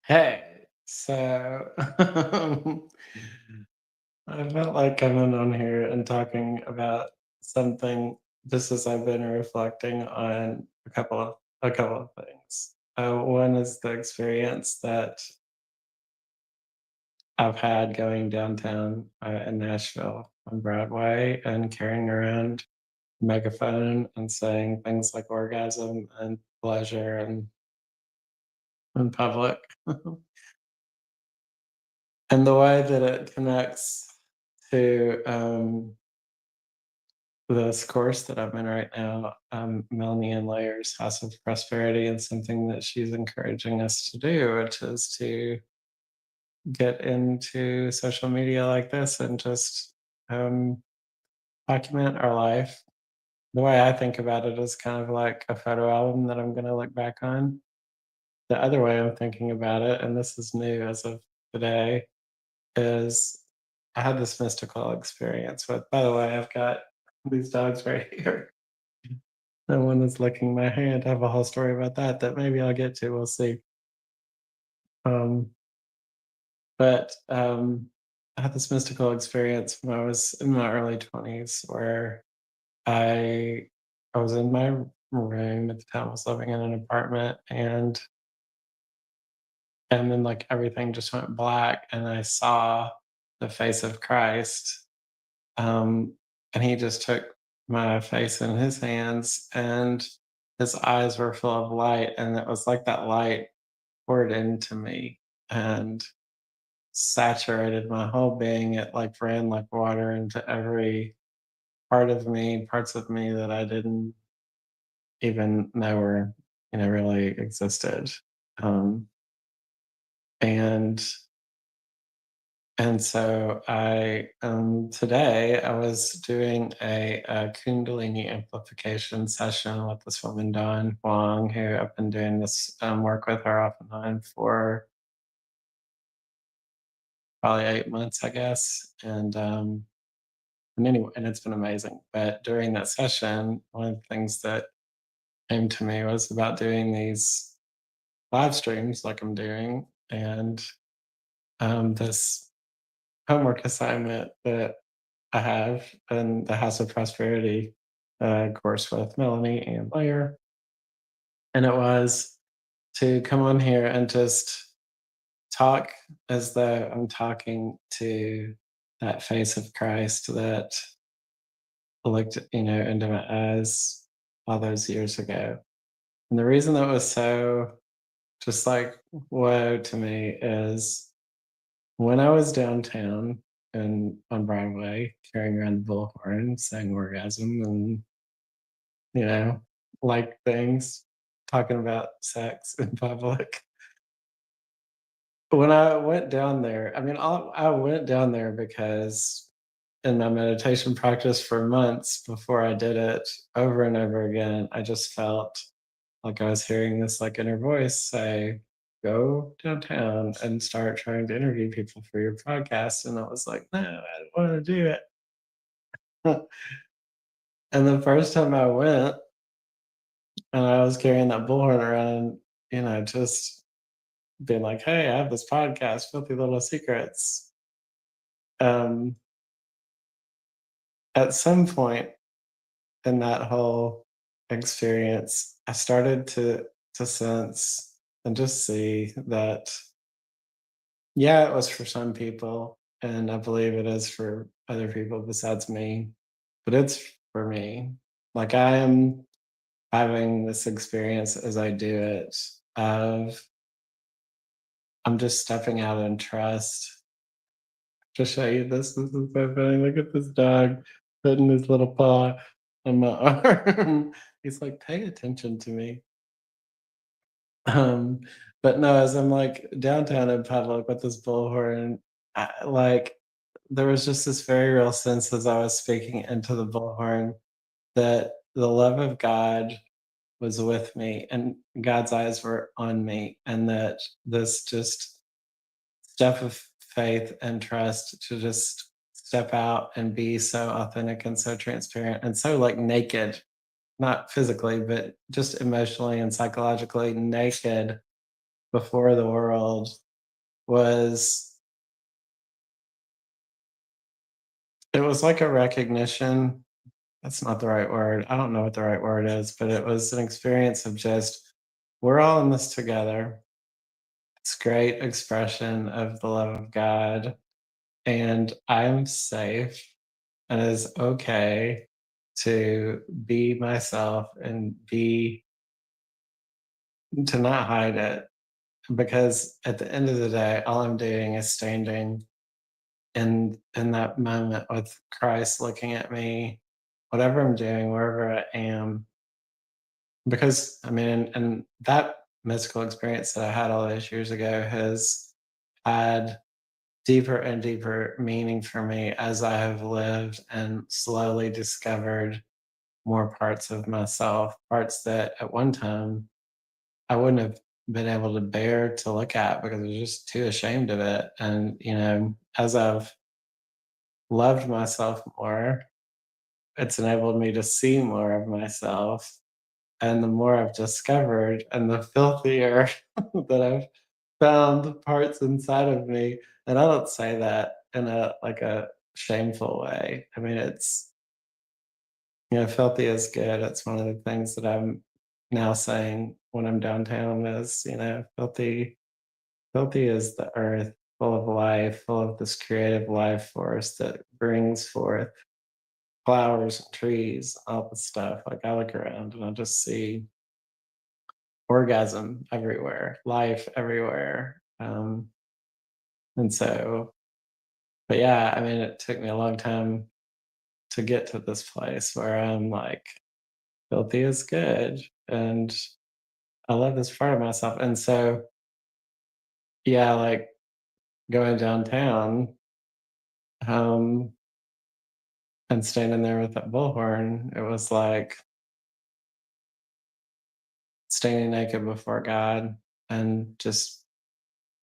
Hey, so I felt like coming on here and talking about something just as I've been reflecting on a couple of things. One is the experience that I've had going downtown in Nashville on Broadway and carrying around a megaphone and saying things like orgasm and pleasure and in public. And the way that it connects to, this course that I'm in right now, Melanie and Layers House of Prosperity, and something that she's encouraging us to do, which is to get into social media like this and just, um, document our life. The way I think about it is kind of like a photo album that I'm gonna look back on. The other way I'm thinking about it, and this is new as of today, is I had this mystical experience with, by the way, I've got these dogs right here. The one that's licking my hand. I have a whole story about that that maybe I'll get to, we'll see. Um, but I had this mystical experience when I was in my early 20s where I I was in my room at the time. I was living in an apartment, and then, like, everything just went black, and I saw the face of Christ. Um, and he just took my face in his hands, and his eyes were full of light, and it was like that light poured into me and saturated my whole being. It like ran like water into every part of me, parts of me that I didn't even know were, really existed. Um, and And so today I was doing a Kundalini amplification session with this woman, Dawn Huang, who I've been doing this work with her off and on for probably 8 months, I guess. And anyway, and it's been amazing. But during that session, one of the things that came to me was about doing these live streams like I'm doing, and this homework assignment that I have in the House of Prosperity course with Melanie and Blair. And it was to come on here and just talk as though I'm talking to that face of Christ that looked, into my eyes all those years ago. And the reason that was so just like whoa to me is when I was downtown and on Broadway carrying around the bullhorn, saying orgasm and you know, like things, talking about sex in public. When I went down there, I mean, I went down there because in my meditation practice for months before I did it over and over again, I just felt like I was hearing this like inner voice say, go downtown and start trying to interview people for your podcast. And I was like, no, I don't want to do it. And the first time I went and I was carrying that bullhorn around, just being like, "Hey, I have this podcast, Filthy Little Secrets." Um, at some point in that whole experience, I started to sense and just see that, yeah, it was for some people, and I believe it is for other people besides me, but it's for me. Like I am having this experience as I do it of I'm just stepping out in trust to show you this. This is so funny. Look at this dog putting his little paw on my arm. He's like, pay attention to me. Um, but no, as I'm like downtown in public with this bullhorn, like there was just this very real sense as I was speaking into the bullhorn that the love of God was with me and God's eyes were on me, and that this just step of faith and trust to just step out and be so authentic and so transparent and so like naked, not physically, but just emotionally and psychologically naked before the world was it was like a recognition. That's not the right word. I don't know what the right word is, but it was an experience of just we're all in this together. It's great expression of the love of God, and I'm safe, and it is okay to be myself and be to not hide it, because at the end of the day, all I'm doing is standing in that moment with Christ looking at me, whatever I'm doing, wherever I am. Because I mean, and that mystical experience that I had all those years ago has had deeper and deeper meaning for me as I have lived and slowly discovered more parts of myself, parts that at one time I wouldn't have been able to bear to look at because I was just too ashamed of it. And, as I've loved myself more, it's enabled me to see more of myself. And the more I've discovered and the filthier that I've found parts inside of me, and I don't say that in a shameful way. I mean, it's, filthy is good. It's one of the things that I'm now saying when I'm downtown is, filthy is the earth, full of life, full of this creative life force that brings forth flowers and trees, all the stuff. Like I look around and I just see orgasm everywhere, life everywhere. And so, but yeah, I mean, it took me a long time to get to this place where I'm like, filthy is good. And I love this part of myself. And so, yeah, like going downtown, um, and standing there with that bullhorn, it was like standing naked before God and just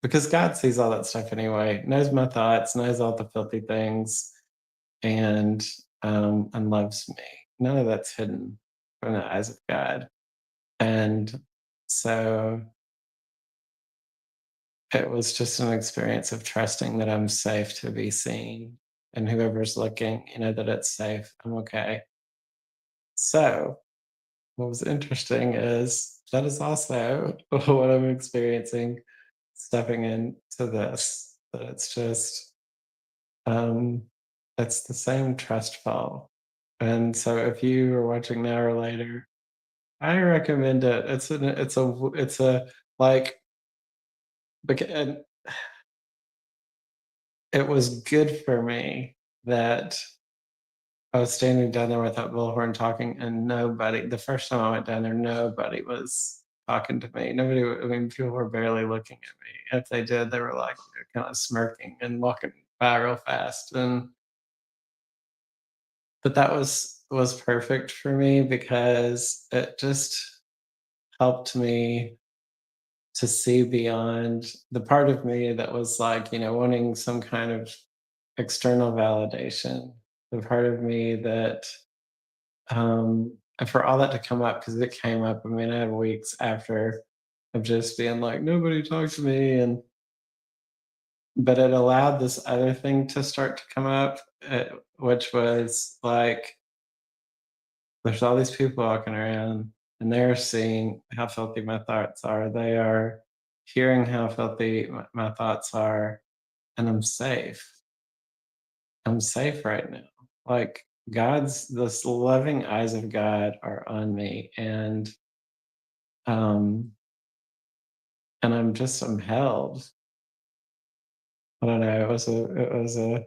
because God sees all that stuff anyway, knows my thoughts, knows all the filthy things, and loves me. None of that's hidden from the eyes of God. And so it was just an experience of trusting that I'm safe to be seen. And whoever's looking, that it's safe. I'm okay. So what was interesting is that is also what I'm experiencing stepping into this. That it's just um it's the same trust fall. And so if you are watching now or later, I recommend it. It's a like and it was good for me that I was standing down there with that bullhorn talking, and nobody. The first time I went down there, nobody was talking to me. Nobody. I mean, people were barely looking at me. If they did, they were like kind of smirking and walking by real fast. But that was perfect for me because it just helped me to see beyond the part of me that was like, wanting some kind of external validation. The part of me that, and for all that to come up, because it came up, I mean, I had weeks after of just being like, nobody talked to me. But it allowed this other thing to start to come up, which was like, there's all these people walking around and they're seeing how filthy my thoughts are. They are hearing how filthy my thoughts are, and I'm safe. I'm safe right now. Like this loving eyes of God are on me, um, and I'm held. I don't know. It was a.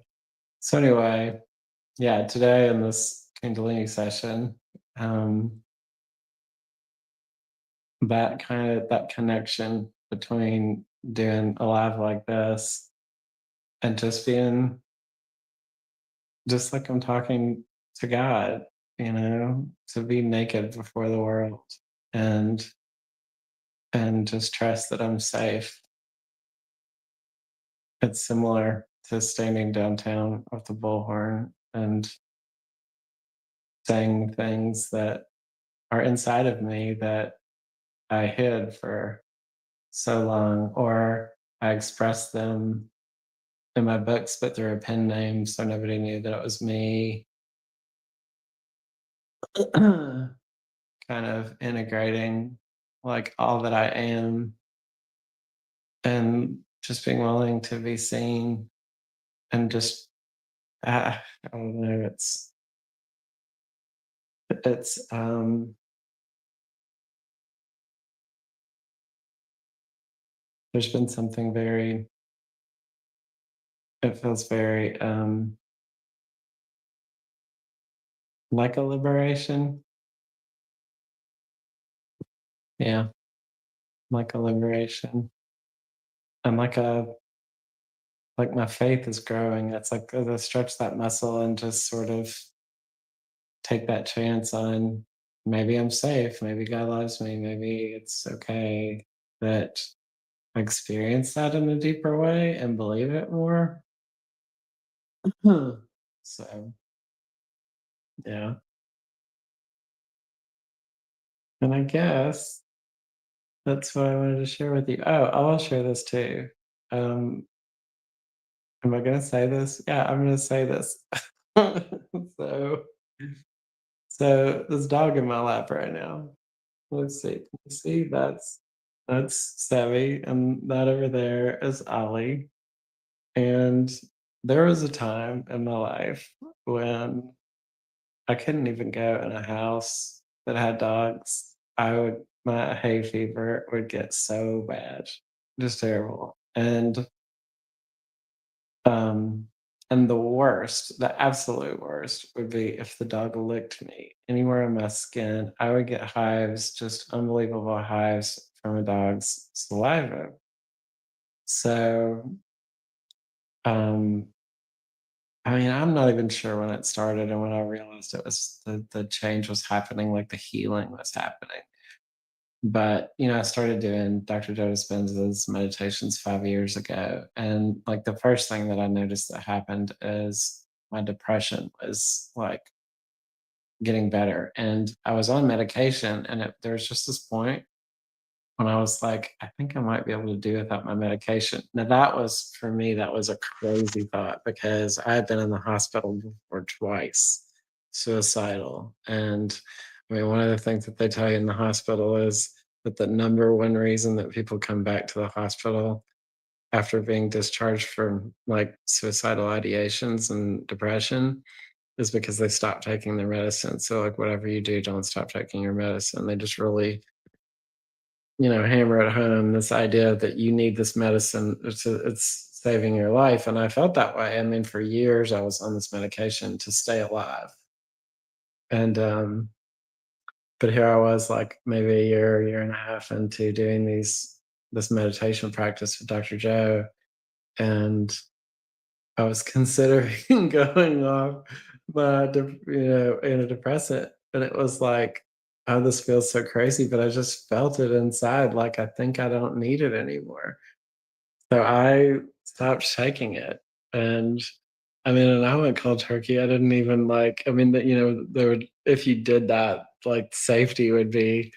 So anyway, yeah. Today in this Kundalini session, um, that connection between doing a live like this and just being just like I'm talking to God, to be naked before the world and just trust that I'm safe. It's similar to standing downtown with the bullhorn and saying things that are inside of me that I hid for so long, or I expressed them in my books, but through a pen name, so nobody knew that it was me. Kind of integrating like all that I am and just being willing to be seen and just I don't know, it's there's been something very it feels very like a liberation. Yeah, like a liberation. And like my faith is growing. It's like to stretch that muscle and just sort of take that chance on maybe I'm safe, maybe God loves me, maybe it's okay that I experience that in a deeper way and believe it more. So yeah. And I guess that's what I wanted to share with you. Oh, I will share this too. Um, am I gonna say this? Yeah, I'm gonna say this. so so this dog in my lap right now. Let's see. Can you see that's Savvy, and that over there is Ollie. And there was a time in my life when I couldn't even go in a house that had dogs. My hay fever would get so bad, just terrible. Um, and the worst, the absolute worst, would be if the dog licked me anywhere on my skin. I would get hives, just unbelievable hives from a dog's saliva. So, um, I mean, I'm not even sure when it started and when I realized it was the change was happening, like the healing was happening. But I started doing Dr. Joe Dispenza's meditations 5 years ago, and like the first thing that I noticed that happened is my depression was like getting better, and I was on medication, and there was just this point when I was like, I think I might be able to do without my medication. Now that was for me, that was a crazy thought because I had been in the hospital before twice, suicidal. And I mean, one of the things that they tell you in the hospital is that the number one reason that people come back to the hospital after being discharged from like suicidal ideations and depression is because they stop taking their medicine. So like whatever you do, don't stop taking your medicine. They just really hammer at home this idea that you need this medicine. It's saving your life. And I felt that way. I mean, for years I was on this medication to stay alive. And but here I was like maybe a year and a half into doing this meditation practice with Dr. Joe. And I was considering going off antidepressant. And it was like, oh, this feels so crazy, but I just felt it inside, like I think I don't need it anymore. So I stopped taking it, and I mean, and I went cold turkey. I didn't even like. I mean, that there would if you did that, like safety would be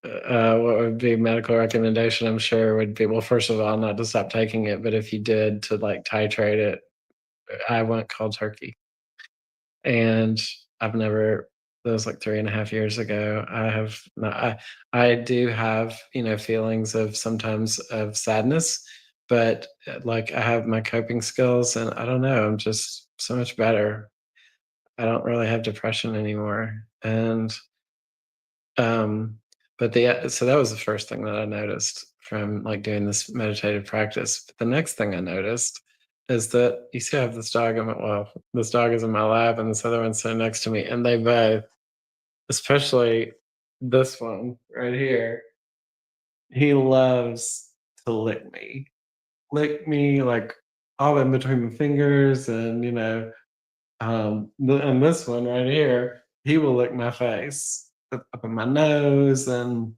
what would be medical recommendation. I'm sure would be well. First of all, not to stop taking it, but if you did to like titrate it, I went cold turkey, and I've never. That was like 3.5 years ago. I have not. I do have feelings of sometimes of sadness, but like I have my coping skills, and I don't know. I'm just so much better. I don't really have depression anymore, and um, but so that was the first thing that I noticed from like doing this meditative practice. But the next thing I noticed is that you see I have this dog this dog is in my lap and this other one's sitting next to me, and they both, especially this one right here, he loves to lick me like all in between my fingers, and and this one right here, he will lick my face, up in my nose, and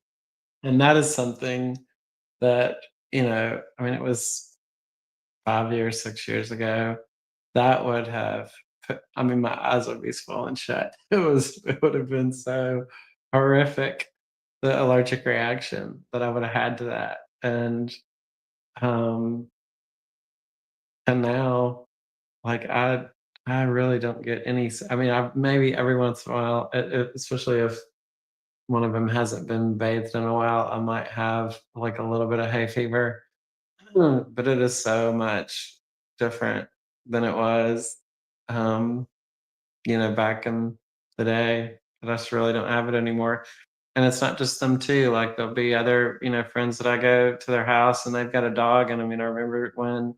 that is something that, I mean, it was 5 years, 6 years ago, that would have I mean, my eyes would be swollen shut. It would have been so horrific, the allergic reaction that I would have had to that. And um and now, like, I really don't get any I mean, I maybe every once in a while, especially if one of them hasn't been bathed in a while, I might have, like, a little bit of hay fever. But it is so much different than it was, um, back in the day, that I just really don't have it anymore. And it's not just them too, like, there'll be other, friends that I go to their house and they've got a dog, and I mean, I remember when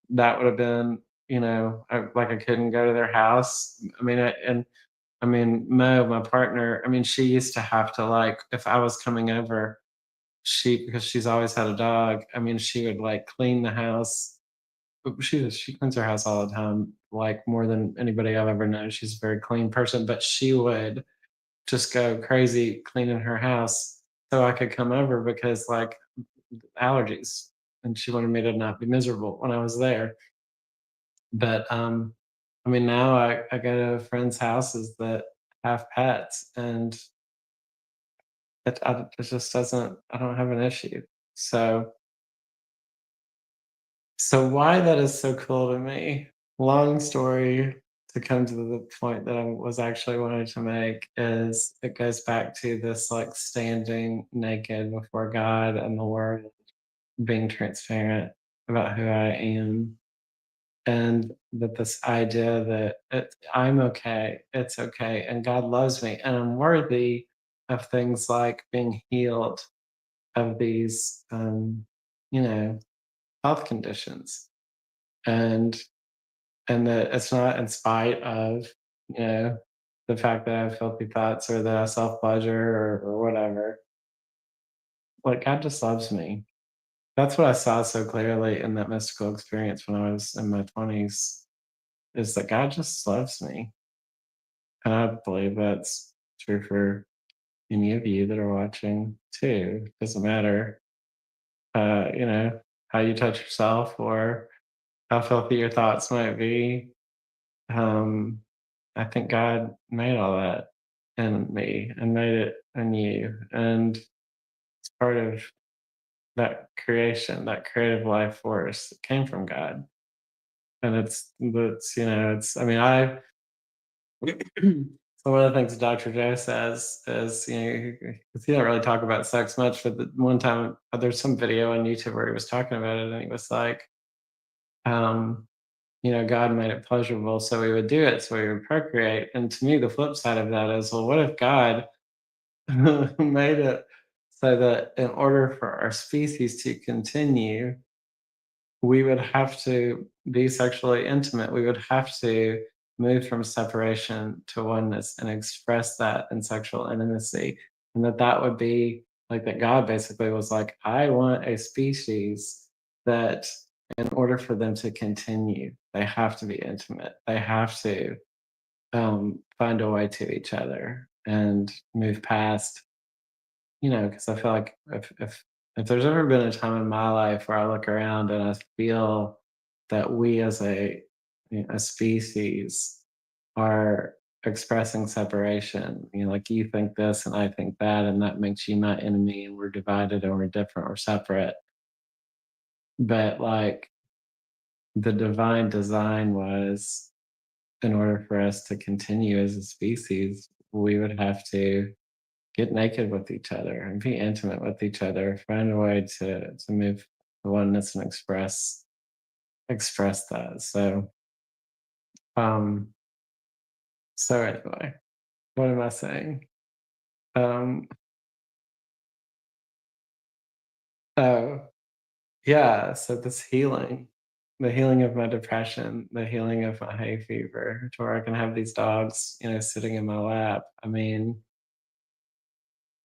that would have been, I couldn't go to their house. I mean, Mo, my partner, I mean, she used to have to, like, if I was coming over, because she's always had a dog, I mean, she would, like, clean the house. She cleans her house all the time, like, more than anybody I've ever known. She's a very clean person, but she would just go crazy cleaning her house so I could come over because, like, allergies, and she wanted me to not be miserable when I was there. But, I mean, now I go to friends' houses that have pets, and it just doesn't I don't have an issue. So why that is so cool to me, long story to come to the point that I was actually wanting to make, is it goes back to this, like, standing naked before God and the world, being transparent about who I am, and that this idea that I'm okay, it's okay, and God loves me, and I'm worthy of things like being healed of these, you know, health conditions, and that it's not in spite of, you know, the fact that I have filthy thoughts or that I self pleasure or whatever. Like, God just loves me. That's what I saw so clearly in that mystical experience when I was in my 20s, is that God just loves me. And I believe that's true for any of you that are watching too. Doesn't matter, you know, how you touch yourself or how filthy your thoughts might be. Um, I think God made all that in me and made it in you. And it's part of that creation, that creative life force that came from God. And I mean, so one of the things Dr. Joe says is, 'cause he don't really talk about sex much, but one time there's some video on YouTube where he was talking about it, and he was like, um, God made it pleasurable, so we would do it, so we would procreate. And to me, the flip side of that is, well, what if God made it so that in order for our species to continue, we would have to be sexually intimate. We would have to move from separation to oneness and express that in sexual intimacy. And that would be like that God basically was like, I want a species that, in order for them to continue, they have to be intimate. They have to find a way to each other and move past, because I feel like if there's ever been a time in my life where I look around and I feel that we as a species are expressing separation, like you think this and I think that, and that makes you my enemy, and we're divided and we're different, we're separate. But like the divine design was, in order for us to continue as a species, we would have to get naked with each other and be intimate with each other, find a way to move the oneness and express that. Um so anyway, what am I saying? Um oh yeah, so this healing, the healing of my depression, the healing of my hay fever, to where I can have these dogs, sitting in my lap. I mean,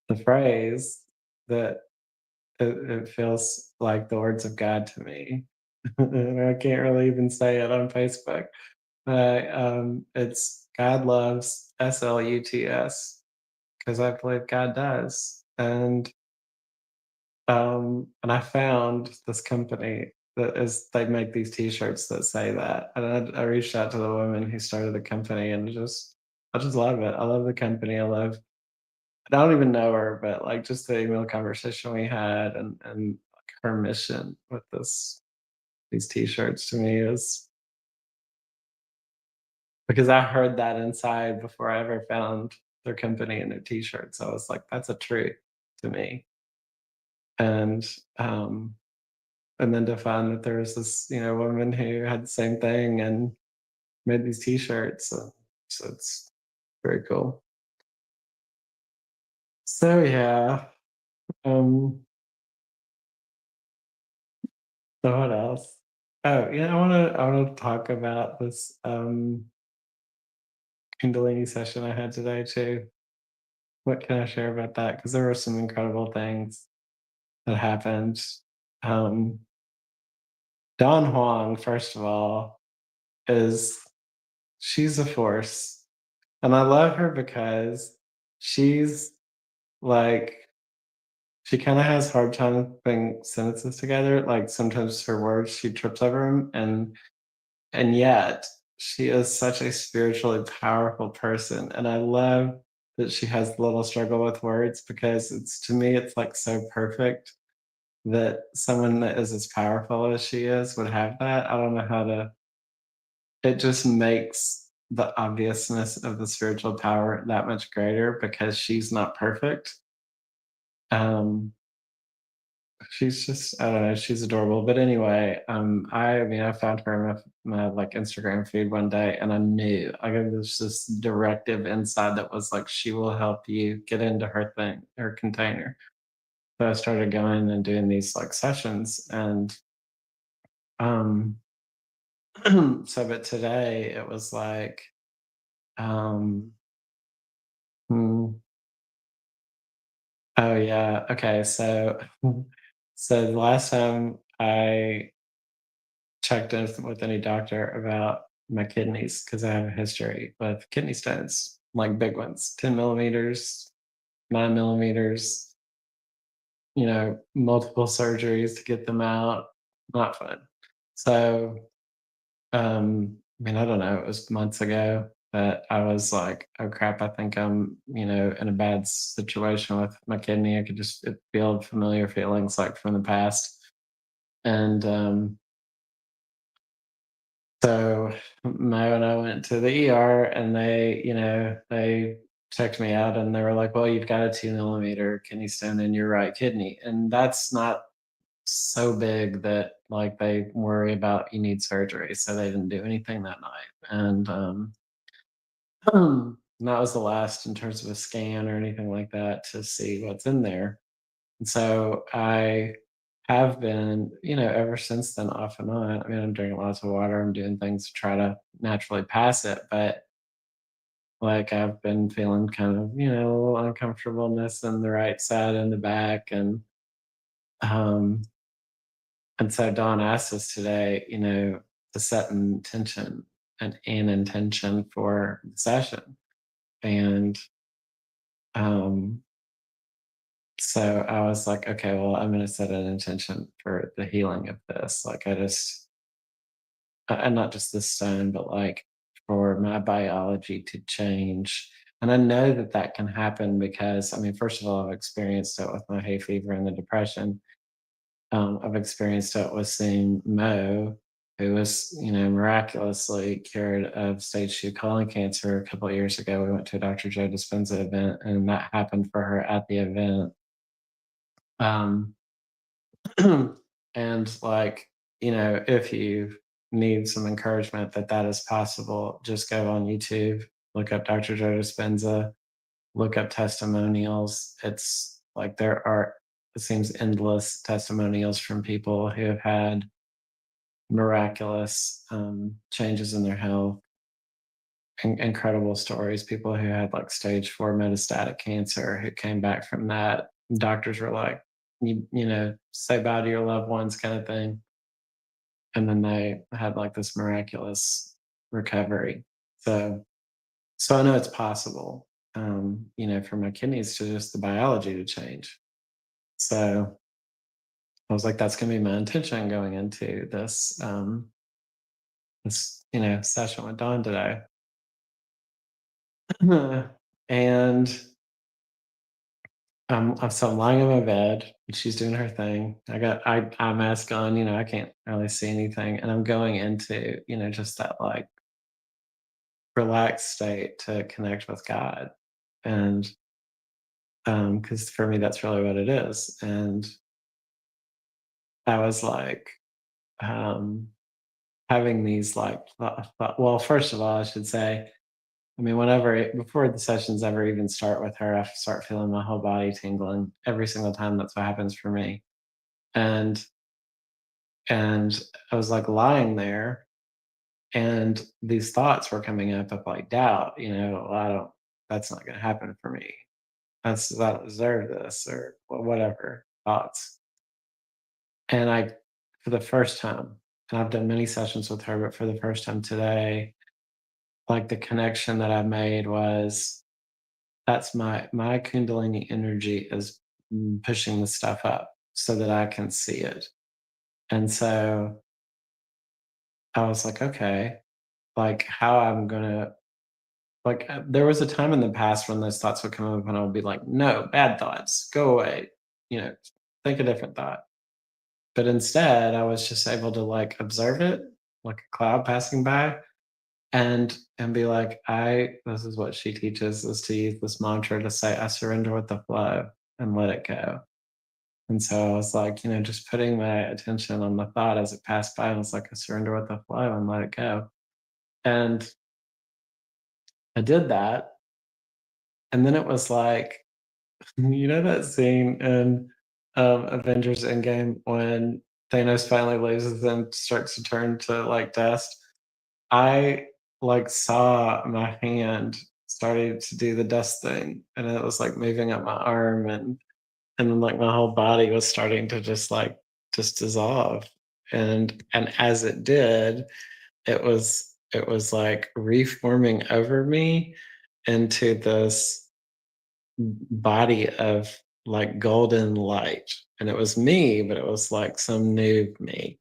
the phrase that it feels like the words of God to me. And I can't really even say it on Facebook. It's God loves SLUTS, because I believe God does. And I found this company they make these T-shirts that say that, and I reached out to the woman who started the company, and I just love it. I love the company. I love I don't even know her, but, like, just the email conversation we had and, like, her mission with these T-shirts to me is because I heard that inside before I ever found their company and their T-shirts. I was like, "That's a truth to me." And, um, and then to find that there was this, woman who had the same thing and made these T-shirts, so it's very cool. So, yeah, um, so what else? Oh, yeah, I wanna talk about this, Kundalini session I had today too. What can I share about that? Because there were some incredible things that happened. Um, Don Huang, first of all, is she's a force, and I love her because she's like she kinda has hard time putting sentences together, like, sometimes her words, she trips over them, and yet she is such a spiritually powerful person, and I love that she has little struggle with words because it's to me, it's, like, so perfect that someone that is as powerful as she is would have that. I don't know how to it just makes the obviousness of the spiritual power that much greater because she's not perfect. Um, she's just I don't know, she's adorable. But anyway, I mean, I found her in my like Instagram feed one day, and I knew I got this directive inside that was like, she will help you get into her thing, her container. So I started going and doing these like sessions, and um, so but today it was like, um, hmm, oh yeah, okay, so so the last time I checked in with any doctor about my kidneys because I have a history with kidney stones, like big ones, 10 millimeters, 9 millimeters, multiple surgeries to get them out. Not fun. So, I mean, I don't know, it was months ago that I was like, oh crap, I think I'm, in a bad situation with my kidney. I could just feel familiar feelings like from the past. And so Mo and I went to the ER and they checked me out and they were like, well, you've got a 2 millimeter kidney stone in your right kidney. And that's not so big that like they worry about you need surgery. So they didn't do anything that night. And and that was the last in terms of a scan or anything like that to see what's in there. And so I have been, ever since then, off and on. I mean, I'm drinking lots of water. I'm doing things to try to naturally pass it, but like I've been feeling kind of, a little uncomfortableness in the right side and the back, um, and so Don asked us today, to set an intention and an intention for the session, and um, so I was like, okay, well, I'm going to set an intention for the healing of this. Like I just and not just the stone, but like for my biology to change. And I know that that can happen because, I mean, first of all, I've experienced it with my hay fever and the depression. I've experienced it with seeing Mo, who was, miraculously cured of stage 2 colon cancer a couple of years ago. We went to a Dr. Joe Dispenza event, and that happened for her at the event. Um, and like, if you need some encouragement that that is possible, just go on YouTube, look up Dr. Joe Dispenza, look up testimonials. It's like there are, it seems, endless testimonials from people who have had miraculous changes in their health. Incredible stories. People who had like stage 4 metastatic cancer who came back from that. Doctors were like, say bye to your loved ones, kind of thing. And then they had like this miraculous recovery. So, so I know it's possible, for my kidneys to just the biology to change. So I was like, that's going to be my intention going into this, session with Dawn today. And So I'm lying in my bed, and she's doing her thing. I got eye mask on, I can't really see anything, and I'm going into, just that, like, relaxed state to connect with God, and, because for me, that's really what it is, and I was, like, um, having these, like, well, first of all, I should say, I mean, before the sessions ever even start with her, I start feeling my whole body tingling every single time. That's what happens for me, and And I was like lying there, and these thoughts were coming up of like doubt, "Well, that's not gonna happen for me. I don't deserve this," or whatever thoughts. And for the first time, and I've done many sessions with her, but for the first time today, like the connection that I made was that's my Kundalini energy is pushing the stuff up so that I can see it. And so I was like, okay, like how I'm gonna there was a time in the past when those thoughts would come up and I would be like, "No, bad thoughts, go away," you know, think a different thought. But instead, I was just able to like observe it like a cloud passing by and be like, this is what she teaches is to use this mantra to say, I surrender with the flow and let it go. And so I was like, just putting my attention on the thought as it passed by, and I was like, I surrender with the flow and let it go. And I did that. And then it was like, you know that scene in Avengers Endgame when Thanos finally loses and starts to turn to like dust? I like saw my hand starting to do the dust thing, and it was like moving up my arm, and then like my whole body was starting to just dissolve. And as it did, it was like reforming over me into this body of like golden light. And it was me, but it was like some new me.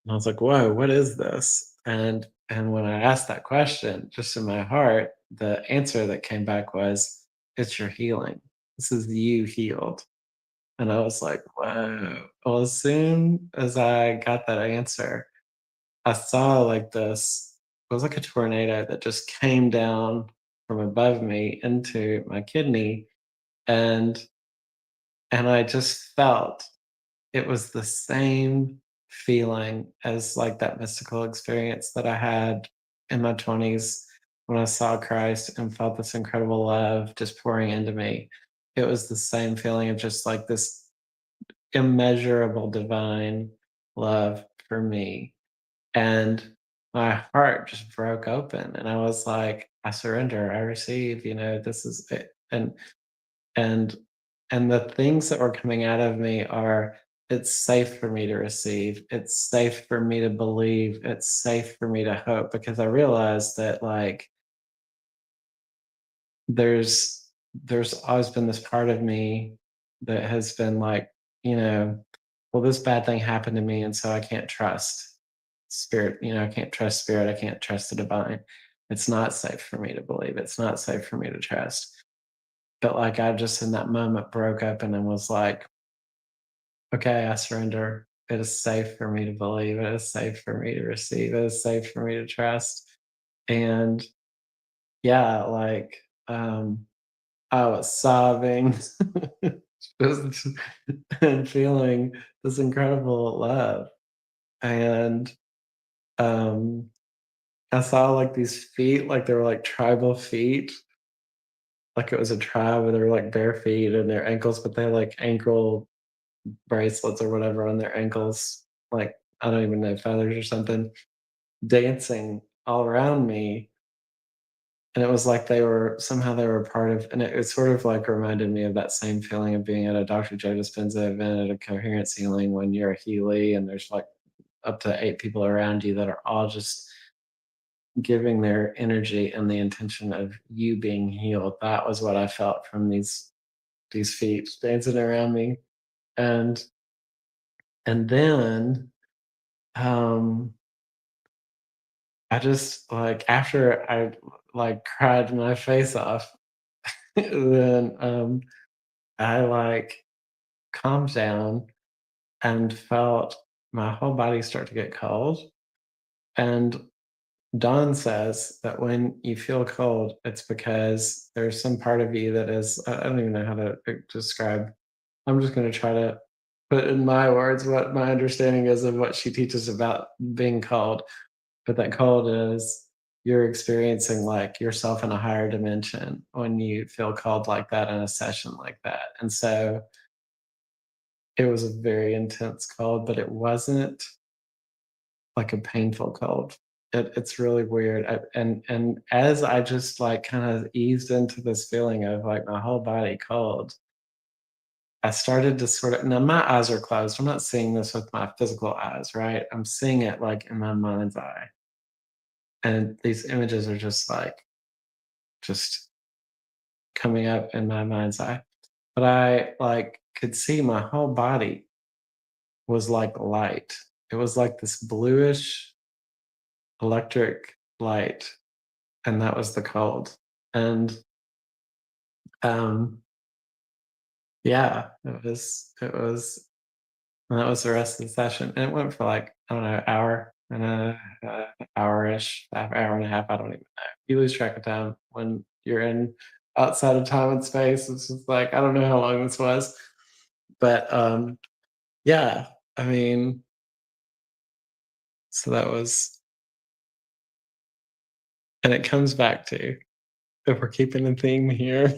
And I was like, whoa, what is this? And when I asked that question, just in my heart, the answer that came back was, it's your healing. This is you healed. And I was like, whoa. Well, as soon as I got that answer, I saw like this, it was like a tornado that just came down from above me into my kidney. And I just felt it was the same feeling as like that mystical experience that I had in my 20s when I saw Christ and felt this incredible love just pouring into me. It was the same feeling of just like this immeasurable divine love for me. And my heart just broke open and I was like, I surrender, I receive, this is it. And the things that were coming out of me are, it's safe for me to receive, it's safe for me to believe, it's safe for me to hope, because I realized that like there's always been this part of me that has been like, well, this bad thing happened to me, and so I can't trust spirit, I can't trust spirit, I can't trust the divine. It's not safe for me to believe, it's not safe for me to trust. But like I just in that moment broke open and was like, okay, I surrender. It is safe for me to believe. It is safe for me to receive. It is safe for me to trust. And yeah, like I was sobbing just and feeling this incredible love. And um I saw like these feet, like they were like tribal feet, like it was a tribe where they were like bare feet and their ankles, but they had like ankle bracelets or whatever on their ankles, like I don't even know, feathers or something, dancing all around me. And it was like they were part of, and it sort of like reminded me of that same feeling of being at a Dr. Joe Dispenza event at a coherence healing when you're a Healy and there's like up to 8 people around you that are all just giving their energy and the intention of you being healed. That was what I felt from these feet dancing around me. And then um I just like after I like cried my face off, then I like calmed down and felt my whole body start to get cold. And Dawn says that when you feel cold, it's because there's some part of you that is, I don't even know how to describe. I'm just going to try to put in my words what my understanding is of what she teaches about being cold. But that cold is you're experiencing like yourself in a higher dimension when you feel cold like that in a session like that. And so it was a very intense cold, but it wasn't like a painful cold. It's really weird. And as I just like kind of eased into this feeling of like my whole body cold, I started to sort of, now my eyes are closed. I'm not seeing this with my physical eyes, right? I'm seeing it like in my mind's eye. And these images are just coming up in my mind's eye. But I like could see my whole body was like light. It was like this bluish electric light, and that was the cold. And um yeah, and that was the rest of the session. And it went for like, I don't know, hour and hour-ish, hour and a half, I don't even know. You lose track of time when you're in outside of time and space. It's just like I don't know how long this was. But yeah, I mean, so that was, and it comes back to, if we're keeping a theme here,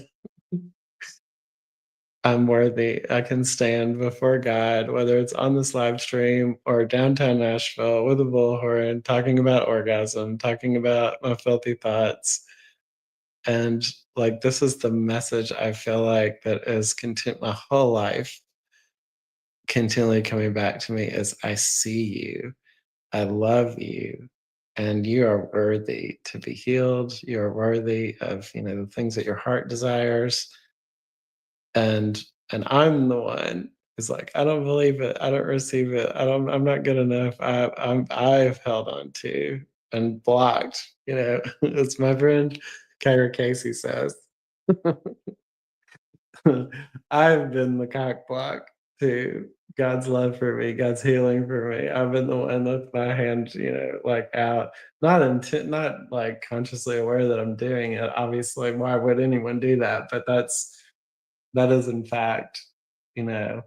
I'm worthy. I can stand before God, whether it's on this live stream or downtown Nashville with a bullhorn, talking about orgasm, talking about my filthy thoughts. And like, this is the message I feel like that is my whole life continually coming back to me is I see you, I love you, and you are worthy to be healed. You're worthy of, the things that your heart desires. And I'm the one who's like, "I don't believe it. I don't receive it. I'm not good enough. I've held on to and blocked," as my friend Kyra Casey says. I've been the cock block to God's love for me, God's healing for me. I've been the one with my hand, like out, not like consciously aware that I'm doing it. Obviously, why would anyone do that? But that is in fact, you know,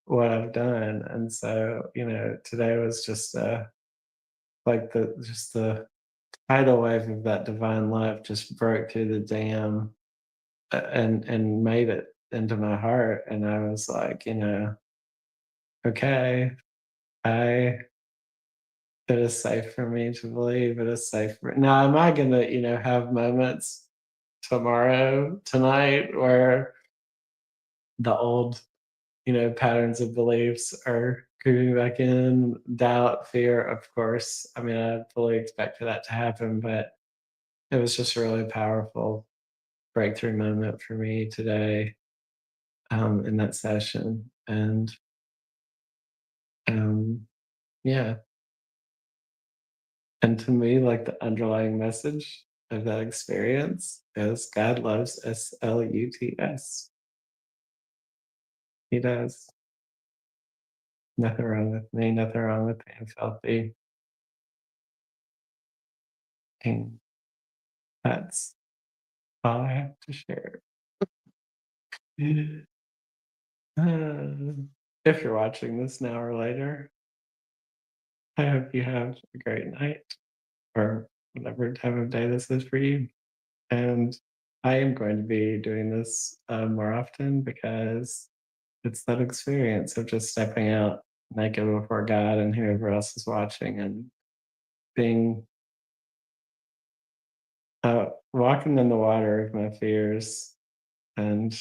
what I've done. And so, today was just like the tidal wave of that divine love just broke through the dam and made it into my heart. And I was like, okay, I it is safe for me to believe. It is safe for now. Am I gonna, have moments tomorrow, tonight, where the old patterns of beliefs are creeping back in, doubt, fear, of course. I mean, I fully expected that to happen, but it was just a really powerful breakthrough moment for me today, in that session. And um, yeah, and to me, like the underlying message of that experience is God loves SLUTS. He does. Nothing wrong with me, nothing wrong with being healthy. And that's all I have to share. Uh, if you're watching this now or later, I hope you have a great night or whatever time of day this is for you. And I am going to be doing this more often because it's that experience of just stepping out naked before God and whoever else is watching and being walking in the water of my fears and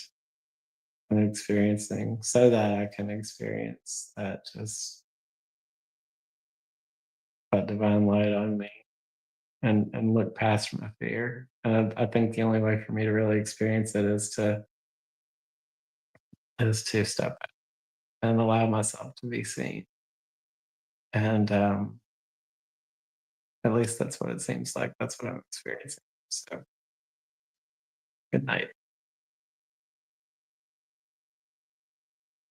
experiencing so that I can experience that divine light on me and look past my fear. And I think the only way for me to really experience it is to step out and allow myself to be seen. And at least that's what it seems like. That's what I'm experiencing. So good night.